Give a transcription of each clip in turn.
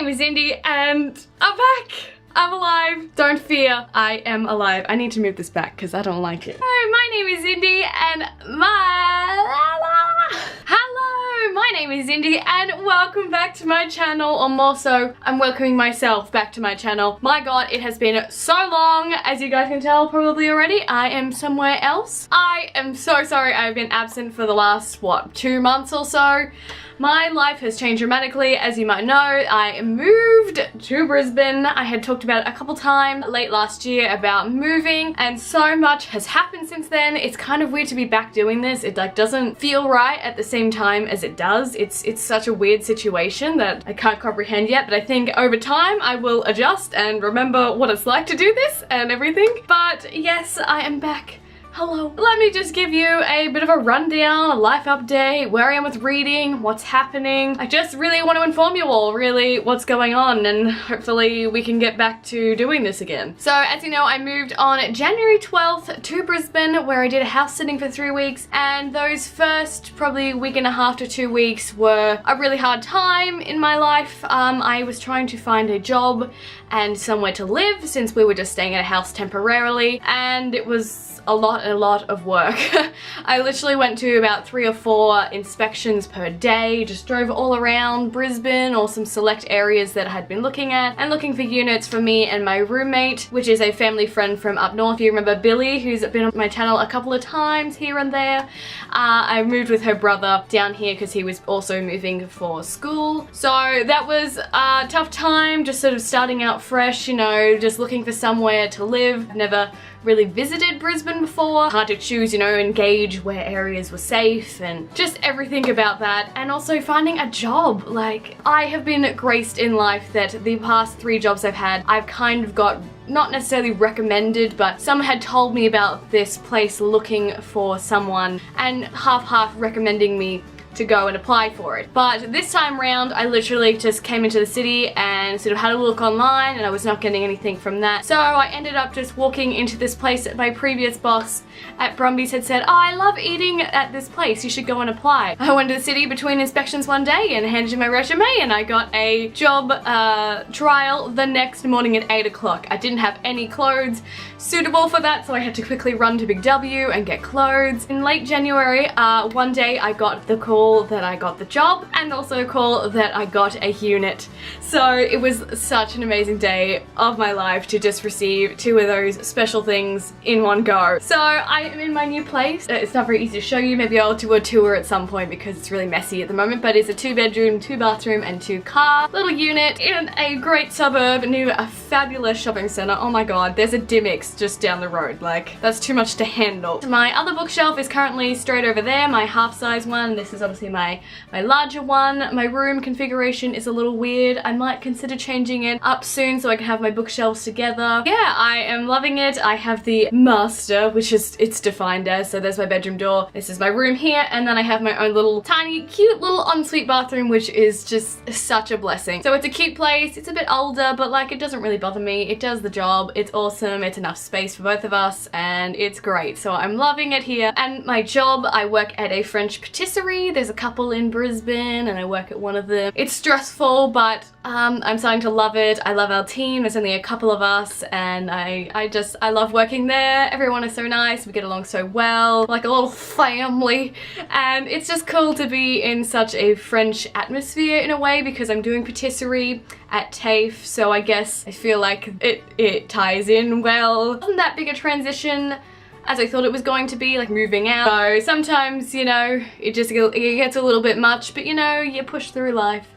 is Indy and I'm back! I'm alive. Don't fear, I am alive. I need to move this back because I don't like it. Hello, my name is Indy and Hello, my name is Indy and welcome back to my channel, or more so, I'm welcoming myself back to my channel. My god, it has been so long, as you guys can tell probably already. I am somewhere else. I am so sorry I've been absent for the last, what, 2 months or so. My life has changed dramatically, as you might know. I moved to Brisbane. I had talked about it a couple times late last year about moving, and so much has happened since then. It's kind of weird to be back doing this. It like doesn't feel right at the same time as it does. It's such a weird situation that I can't comprehend yet, but I think over time I will adjust and remember what it's like to do this and everything. But yes, I am back. Hello. Let me just give you a bit of a rundown, a life update, where I am with reading, what's happening. I just really want to inform you all really what's going on, and hopefully we can get back to doing this again. So as you know, I moved on January 12th to Brisbane, where I did a house sitting for 3 weeks, and those first probably week and a half to 2 weeks were a really hard time in my life. I was trying to find a job and somewhere to live since we were just staying at a house temporarily, and it was a lot of work. I literally went to about 3 or 4 inspections per day, just drove all around Brisbane or some select areas that I had been looking at, and looking for units for me and my roommate, which is a family friend from up north. You remember Billy, who's been on my channel a couple of times here and there. I moved with her brother down here because he was also moving for school. So that was a tough time, just sort of starting out fresh, you know, just looking for somewhere to live. I've never really visited Brisbane before. Hard to choose, you know, and gauge where areas were safe and just everything about that. And also finding a job. Like, I have been graced in life that the past 3 jobs I've had, I've kind of got not necessarily recommended, but someone had told me about this place looking for someone and half recommending me to go and apply for it. But this time round, I literally just came into the city and sort of had a look online, and I was not getting anything from that. So I ended up just walking into this place that my previous boss at Brumby's had said, "Oh, I love eating at this place, you should go and apply." I went to the city between inspections one day and handed in my resume, and I got a job trial the next morning at 8 o'clock. I didn't have any clothes suitable for that, so I had to quickly run to Big W and get clothes. In late January, one day I got the call that I got the job, and also a call that I got a unit. So it was such an amazing day of my life to just receive 2 of those special things in one go. So I am in my new place. It's not very easy to show you. Maybe I'll do a tour at some point because it's really messy at the moment, but it's a 2-bedroom, 2-bathroom and 2-car little unit in a great suburb near a fabulous shopping centre. Oh my god, there's a Dimmicks just down the road. Like, that's too much to handle. My other bookshelf is currently straight over there, my half-size one. This is obviously my larger one. My room configuration is a little weird. I might consider changing it up soon so I can have my bookshelves together. Yeah, I am loving it. I have the master, which is, it's defined as, so there's my bedroom door. This is my room here, and then I have my own little tiny cute little ensuite bathroom, which is just such a blessing. So it's a cute place. It's a bit older, but like, it doesn't really bother me. It does the job. It's awesome. It's enough space for both of us, and it's great. So I'm loving it here. And my job, I work at a French patisserie. There's a couple in Brisbane and I work at one of them. It's stressful, but I'm starting to love it. I love our team. There's only a couple of us, and I love working there. Everyone is so nice. We get along so well, like a little family, and it's just cool to be in such a French atmosphere in a way, because I'm doing patisserie at TAFE, so I guess I feel like it ties in well. It wasn't that big a transition as I thought it was going to be, like moving out. So sometimes, you know, it gets a little bit much, but you know, you push through life.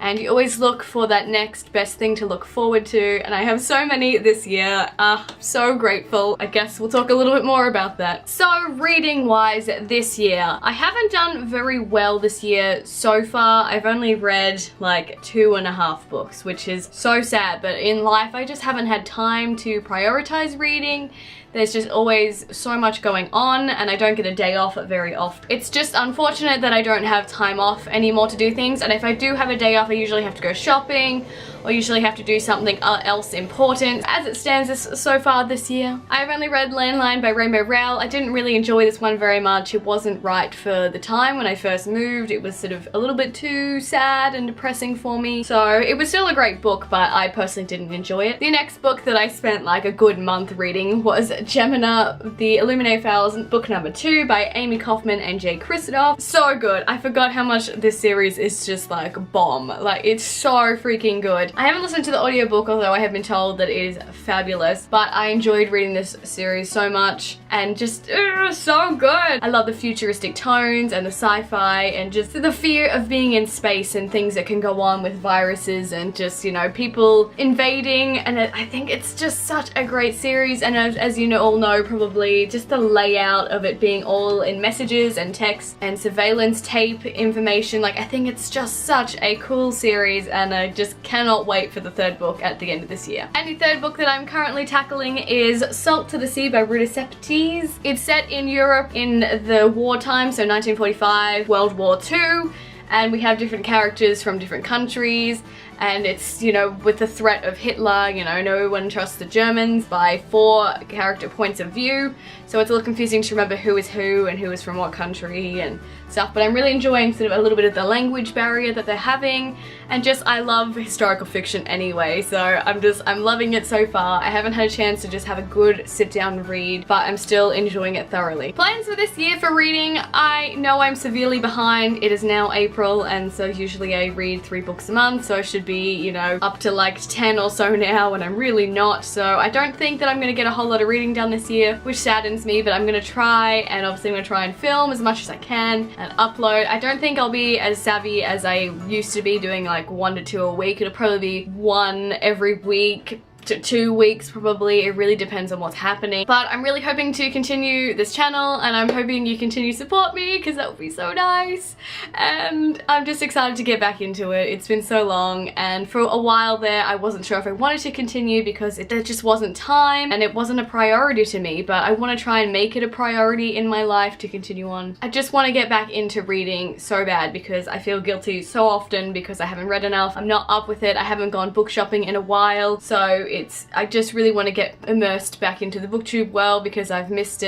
And you always look for that next best thing to look forward to, and I have so many this year. I'm so grateful. I guess we'll talk a little bit more about that. So reading wise this year, I haven't done very well this year so far. I've only read like 2.5 books, which is so sad, but in life I just haven't had time to prioritize reading There's just always so much going on and I don't get a day off very often. It's just unfortunate that I don't have time off anymore to do things, and if I do have a day off I usually have to go shopping or usually have to do something else important. As it stands so far this year, I've only read Landline by Rainbow Rowell. I didn't really enjoy this one very much. It wasn't right for the time when I first moved. It was sort of a little bit too sad and depressing for me. So it was still a great book, but I personally didn't enjoy it. The next book that I spent like a good month reading was Gemina, the Illuminae Files, book number 2 by Amy Kaufman and Jay Kristoff. So good. I forgot how much this series is just like bomb. Like, it's so freaking good. I haven't listened to the audiobook, although I have been told that it is fabulous, but I enjoyed reading this series so much and just so good. I love the futuristic tones and the sci-fi and just the fear of being in space and things that can go on with viruses and just, you know, people invading, and I think it's just such a great series. And as you know, all know probably, just the layout of it being all in messages and text and surveillance tape information, like I think it's just such a cool series and I just cannot wait for the 3rd book at the end of this year. And the 3rd book that I'm currently tackling is Salt to the Sea by Ruta Sepetys. It's set in Europe in the wartime, so 1945, World War II, and we have different characters from different countries, and it's, you know, with the threat of Hitler, you know, no one trusts the Germans by 4 character points of view, so it's a little confusing to remember who is who and who is from what country and stuff, but I'm really enjoying sort of a little bit of the language barrier that they're having, and just I love historical fiction anyway, so I'm loving it so far. I haven't had a chance to just have a good sit down read, but I'm still enjoying it thoroughly. Plans for this year for reading, I know I'm severely behind. It is now April, and so usually I read 3 books a month, so I should be, you know, up to like 10 or so now, and I'm really not, so I don't think that I'm gonna get a whole lot of reading done this year, which saddens me, but I'm gonna try, and obviously I'm gonna try and film as much as I can and upload. I don't think I'll be as savvy as I used to be, doing like 1 to 2 a week. It'll probably be 1 every week to 2 weeks probably. It really depends on what's happening, but I'm really hoping to continue this channel, and I'm hoping you continue to support me because that would be so nice, and I'm just excited to get back into it. It's been so long, and for a while there I wasn't sure if I wanted to continue because there just wasn't time and it wasn't a priority to me, but I want to try and make it a priority in my life to continue on. I just want to get back into reading so bad because I feel guilty so often because I haven't read enough. I'm not up with it. I haven't gone book shopping in a while, so I just really want to get immersed back into the booktube world because I've missed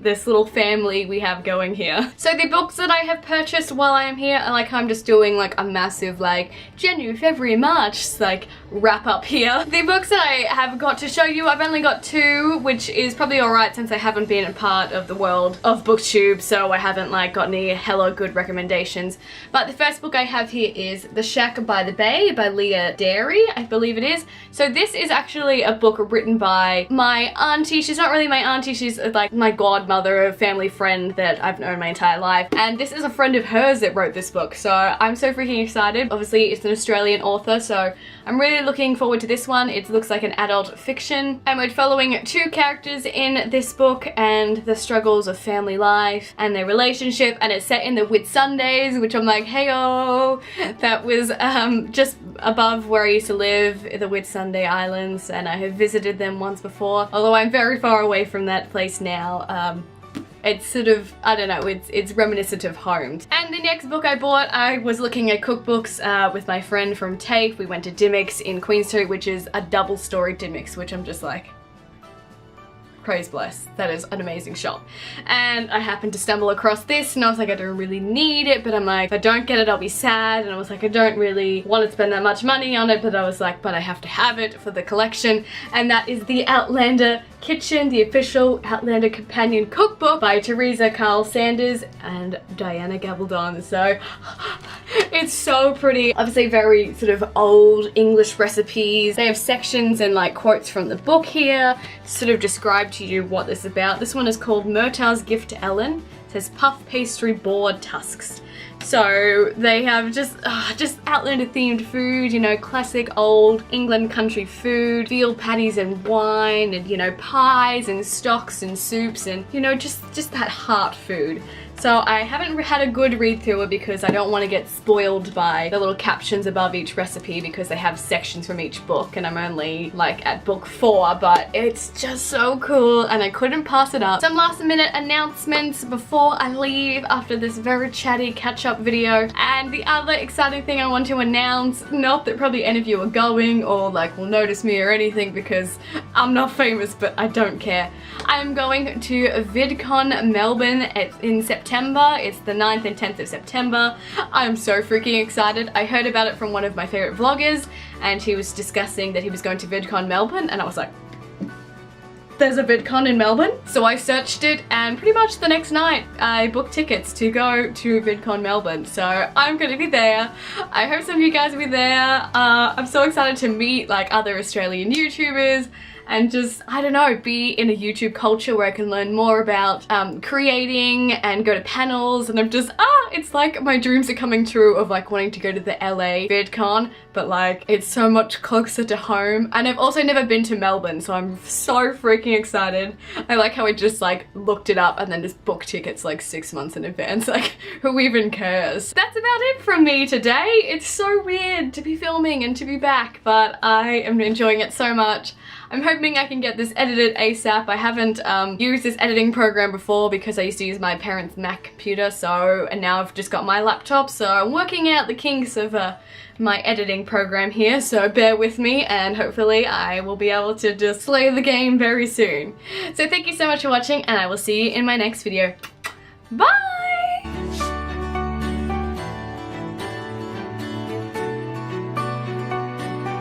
this little family we have going here. So the books that I have purchased while I am here are like, I'm just doing like a massive like January, February, March like wrap up here. The books that I have got to show you, I've only got 2, which is probably alright since I haven't been a part of the world of booktube, so I haven't like got any hella good recommendations. But the first book I have here is The Shack by the Bay by Leah Dairy, I believe it is. So this is actually a book written by my auntie. She's not really my auntie, she's like my godmother, a family friend that I've known my entire life, and this is a friend of hers that wrote this book, so I'm so freaking excited. Obviously it's an Australian author, so I'm really looking forward to this one. It looks like an adult fiction, and we're following 2 characters in this book and the struggles of family life and their relationship, and it's set in the Whitsundays, which I'm like, hey-oh, that was just above where I used to live, the Whitsunday Islands, and I have visited them once before, although I'm very far away from that place now. It's sort of, I don't know, it's reminiscent of home. And the next book I bought, I was looking at cookbooks with my friend from TAFE. We went to Dimmicks in Queen Street, which is a double-story Dimmicks, which I'm just like, praise bless, that is an amazing shop. And I happened to stumble across this and I was like, I don't really need it, but I'm like, if I don't get it I'll be sad, and I was like, I don't really want to spend that much money on it, but I was like, but I have to have it for the collection, and that is the Outlander Kitchen, the official Outlander Companion Cookbook by Teresa Carl Sanders and Diana Gabaldon. So it's so pretty. Obviously very sort of old English recipes. They have sections and like quotes from the book here to sort of describe to you what this is about. This one is called Murtaugh's Gift to Ellen. It says puff pastry board tusks. So they have just Outlander themed food, you know, classic old England country food, veal patties and wine, and you know, pies and stocks and soups, and you know, just that heart food. So I haven't had a good read through it because I don't want to get spoiled by the little captions above each recipe because they have sections from each book and I'm only like at book 4, but it's just so cool and I couldn't pass it up. Some last minute announcements before I leave after this very chatty catch-up video. And the other exciting thing I want to announce, not that probably any of you are going or like will notice me or anything because I'm not famous, but I don't care. I'm going to VidCon Melbourne in September. It's the 9th and 10th of September. I'm so freaking excited. I heard about it from one of my favorite vloggers and he was discussing that he was going to VidCon Melbourne and I was like, there's a VidCon in Melbourne? So I searched it and pretty much the next night I booked tickets to go to VidCon Melbourne. So I'm gonna be there. I hope some of you guys will be there. I'm so excited to meet like other Australian YouTubers and just, I don't know, be in a YouTube culture where I can learn more about creating and go to panels, and I'm just, it's like my dreams are coming true of like wanting to go to the LA VidCon, but like it's so much closer to home. And I've also never been to Melbourne, so I'm so freaking excited. I like how I just like looked it up and then just booked tickets like 6 months in advance. Like, who even cares? That's about it from me today. It's so weird to be filming and to be back, but I am enjoying it so much. I'm hoping I can get this edited ASAP. I haven't used this editing program before because I used to use my parents' Mac computer, and now I've just got my laptop, so I'm working out the kinks of my editing program here, so bear with me and hopefully I will be able to just slay the game very soon. So thank you so much for watching and I will see you in my next video. Bye!